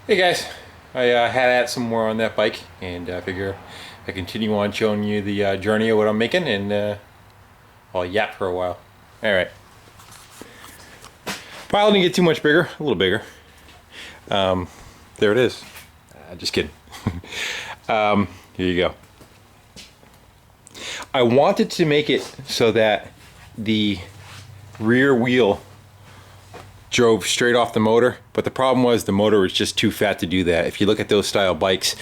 Hey guys, I had at some more on that bike, and I figure I continue on showing you the journey of what I'm making, and I'll yap for a while. All right, pile didn't get too much bigger, a little bigger. There it is. Just kidding. Here you go. I wanted to make it so that the rear wheel drove straight off the motor, but the problem was the motor was just too fat to do that. If you look at those style bikes,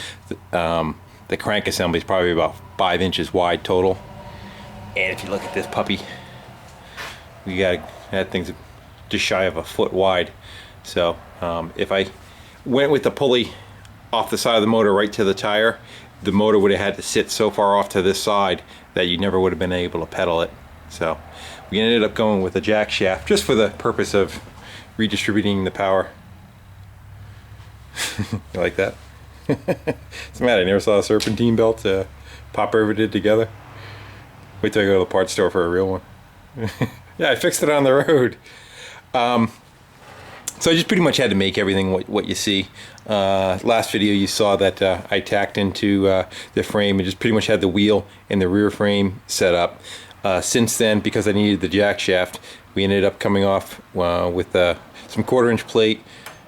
the crank assembly is probably about 5 inches wide total, and if you look at this puppy, that thing's just shy of a foot wide. So if I went with the pulley off the side of the motor right to the tire, the motor would have had to sit so far off to this side that you never would have been able to pedal it. So we ended up going with a jack shaft just for the purpose of redistributing the power. You like that? It's mad, I never saw a serpentine belt pop riveted together. Wait till I go to the parts store for a real one. Yeah, I fixed it on the road. So I just pretty much had to make everything what you see. Last video you saw that I tacked into the frame and just pretty much had the wheel and the rear frame set up. Since then, because I needed the jack shaft, we ended up coming off with some 1/4 inch plate,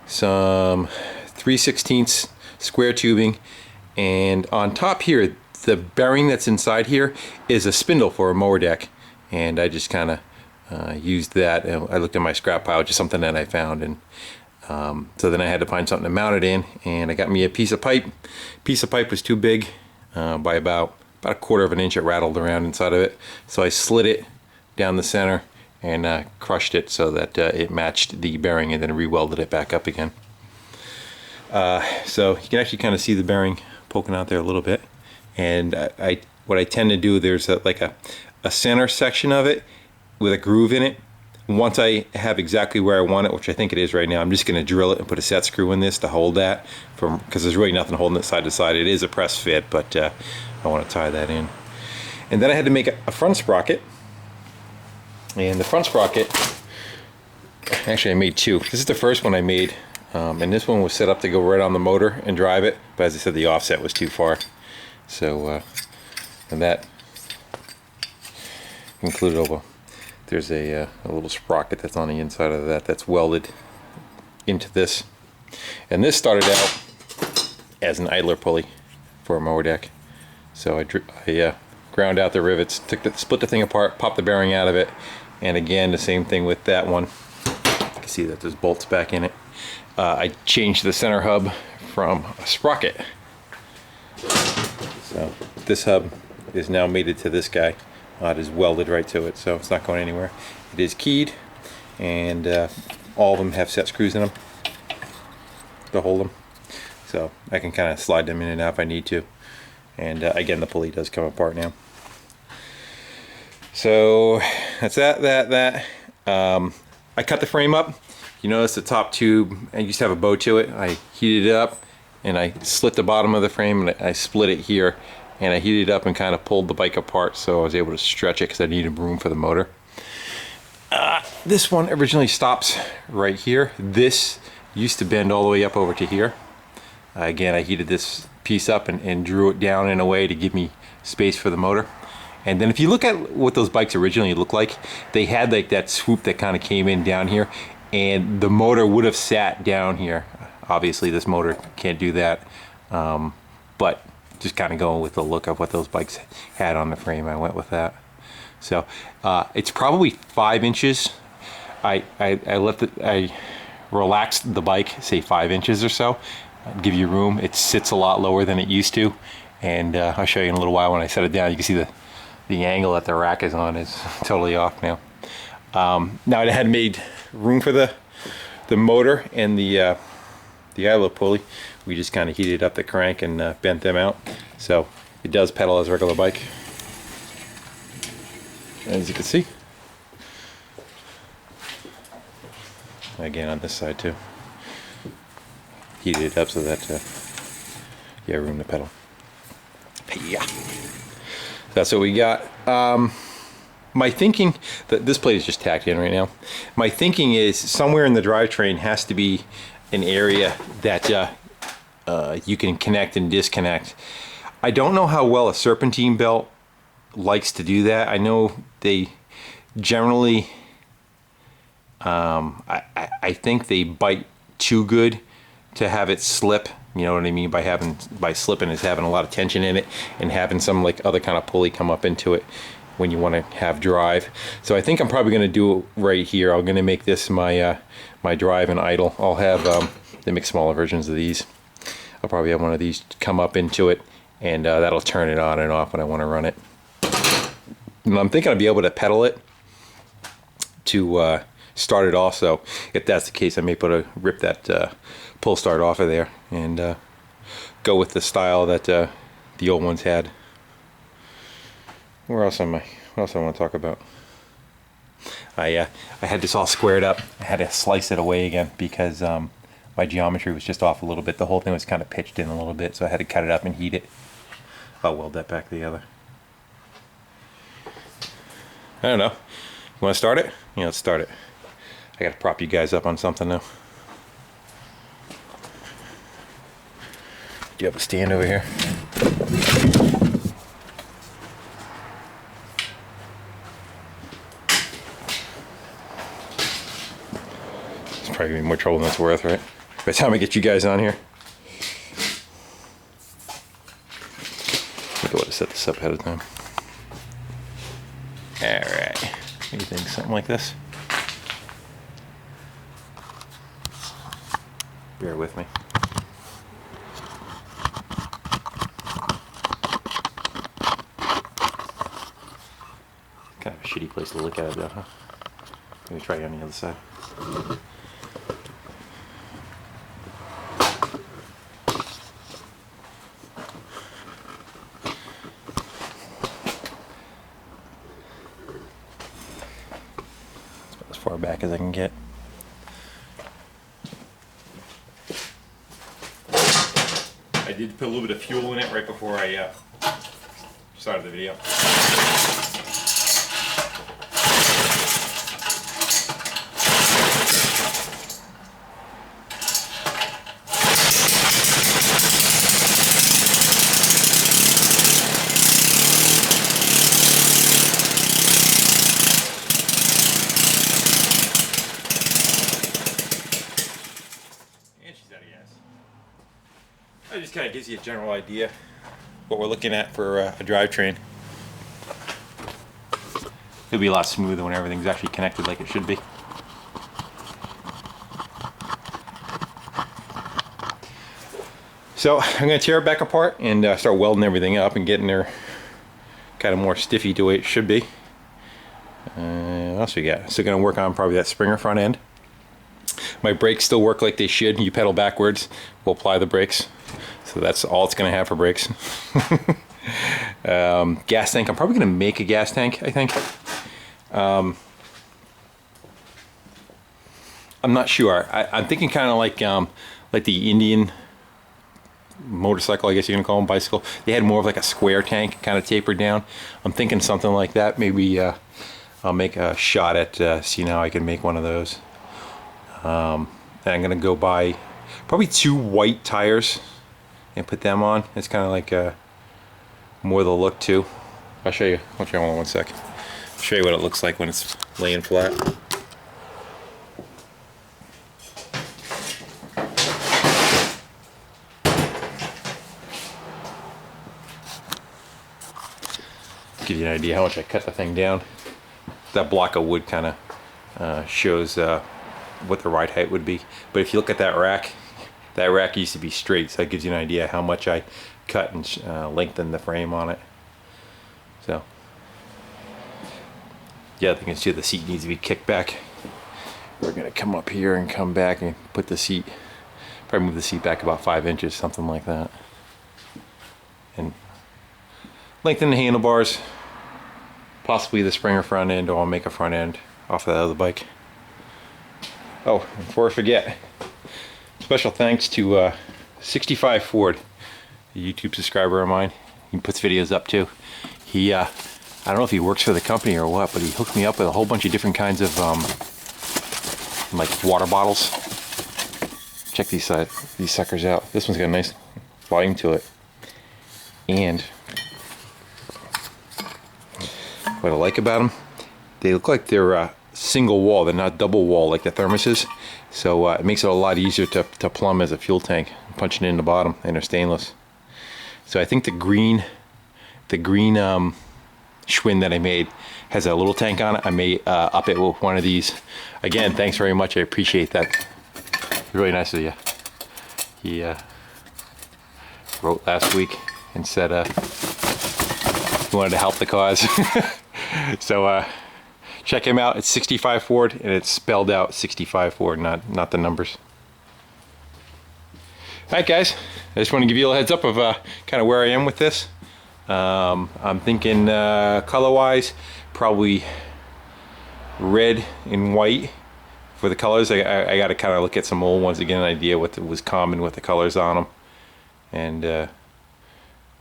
some 3/16 square tubing, and on top here, the bearing that's inside here is a spindle for a mower deck, and I just kind of used that. I looked in my scrap pile, just something that I found, and so then I had to find something to mount it in, and I got me a piece of pipe. Piece of pipe was too big, by about 1/4 of an inch. It rattled around inside of it, so I slid it down the center and crushed it so that it matched the bearing, and then re-welded it back up again. So you can actually kind of see the bearing poking out there a little bit, and what I tend to do, there's like a center section of it with a groove in it. Once I have exactly where I want it, which I think it is right now, I'm just going to drill it and put a set screw in this to hold that, because there's really nothing holding it side to side. It is a press fit, but I want to tie that in. And then I had to make a front sprocket, and the front sprocket, actually I made two. This is the first one I made, and this one was set up to go right on the motor and drive it, but as I said, the offset was too far. So and that included over. There's a little sprocket that's on the inside of that that's welded into this, and this started out as an idler pulley for a mower deck. So I ground out the rivets, split the thing apart, popped the bearing out of it, and again the same thing with that one. You can see that there's bolts back in it. I changed the center hub from a sprocket, so this hub is now mated to this guy. It is welded right to it, so it's not going anywhere. It is keyed, and all of them have set screws in them to hold them, so I can kind of slide them in and out if I need to. And again, the pulley does come apart now. So that's that. I cut the frame up. You notice the top tube, I used to have a bow to it. I heated it up, and I slit the bottom of the frame, and I split it here. And I heated it up and kind of pulled the bike apart, so I was able to stretch it because I needed room for the motor. This one originally stops right here. This used to bend all the way up over to here. Again, I heated this piece up and drew it down in a way to give me space for the motor. And then if you look at what those bikes originally looked like, they had like that swoop that kind of came in down here, and the motor would have sat down here. Obviously this motor can't do that, but just kind of going with the look of what those bikes had on the frame, I went with that. So it's probably 5 inches. I relaxed the bike, say 5 inches or so, give you room. It sits a lot lower than it used to, and I'll show you in a little while when I set it down. You can see the angle that the rack is on is totally off now. Now I had made room for the motor and the idler pulley. We just kind of heated up the crank and bent them out, so it does pedal as a regular bike, as you can see. Again on this side too, heated it up so that you have room to pedal. Yeah, that's what we got. My thinking, that this plate is just tacked in right now. My thinking is somewhere in the drivetrain has to be an area that you can connect and disconnect. I don't know how well a serpentine belt likes to do that. I know they generally, I think they bite too good to have it slip. You know what I mean by slipping is having a lot of tension in it and having some like other kind of pulley come up into it when you want to have drive. So I think I'm probably going to do it right here. I'm going to make this my my drive and idle. I'll have they make smaller versions of these. I'll probably have one of these come up into it, and that'll turn it on and off when I want to run it. And I'm thinking I'll be able to pedal it to start it also. If that's the case, I may put rip that pull start off of there and go with the style that the old ones had. Where else am I? What else I want to talk about? I had this all squared up. I had to slice it away again because my geometry was just off a little bit. The whole thing was kind of pitched in a little bit, so I had to cut it up and heat it. I'll weld that back together. I don't know. You want to start it? Yeah, let's start it. I got to prop you guys up on something now. Do you have a stand over here? It's probably gonna be more trouble than it's worth, right? By the time I get you guys on here. I think I would have set this up ahead of time. Alright. What do you think? Something like this? Bear with me. Kind of a shitty place to look at it though, huh? Let me try it on the other side. It's about as far back as I can get. I did put a little bit of fuel in it right before I started the video. It just kind of gives you a general idea what we're looking at for a drivetrain. It'll be a lot smoother when everything's actually connected like it should be. So I'm going to tear it back apart and start welding everything up and getting her kind of more stiffy to the way it should be. What else we got? Still going to work on probably that Springer front end. My brakes still work like they should. You pedal backwards, we'll apply the brakes. So that's all it's going to have for brakes. Gas tank. I'm probably going to make a gas tank, I think. I'm not sure. I'm thinking kind of like the Indian motorcycle, I guess you're going to call them, bicycle. They had more of like a square tank, kind of tapered down. I'm thinking something like that. Maybe I'll make a shot at seeing how I can make one of those. And I'm going to go buy probably 2 white tires and put them on. It's kind of like more the look too. I'll show you. Hold on one sec. I'll show you what it looks like when it's laying flat. Give you an idea how much I cut the thing down. That block of wood kind of shows what the ride height would be. But if you look at that rack used to be straight, so that gives you an idea how much I cut and lengthened the frame on it. So yeah, I think it's too, the seat needs to be kicked back. We're gonna come up here and come back and put the seat, probably move the seat back about 5 inches, something like that, and lengthen the handlebars, possibly the Springer front end, or I'll make a front end off of that other bike. Oh, before I forget, special thanks to 65 Ford, a YouTube subscriber of mine. He puts videos up too. He, I don't know if he works for the company or what, but he hooked me up with a whole bunch of different kinds of like water bottles. check these suckers out. This one's got a nice volume to it. And what I like about them, they look like they're single wall. They're not double wall like the thermoses. So it makes it a lot easier to plumb as a fuel tank, punching it in the bottom, and they're stainless. So I think the green Schwinn that I made has a little tank on it. I may up it with one of these. Again, thanks very much. I appreciate that. Really nice of you. He wrote last week and said he wanted to help the cause. So check him out. It's 65 Ford, and it's spelled out 65 Ford, not the numbers. All right, guys. I just want to give you a heads up of kind of where I am with this. I'm thinking color-wise, probably red and white for the colors. I got to kind of look at some old ones to get an idea what was common with the colors on them. And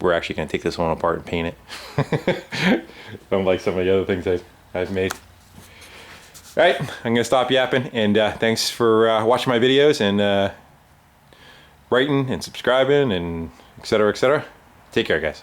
we're actually going to take this one apart and paint it. Unlike some of the other things I've made. All right, I'm going to stop yapping, and thanks for watching my videos and writing and subscribing and etc. etc. Take care, guys.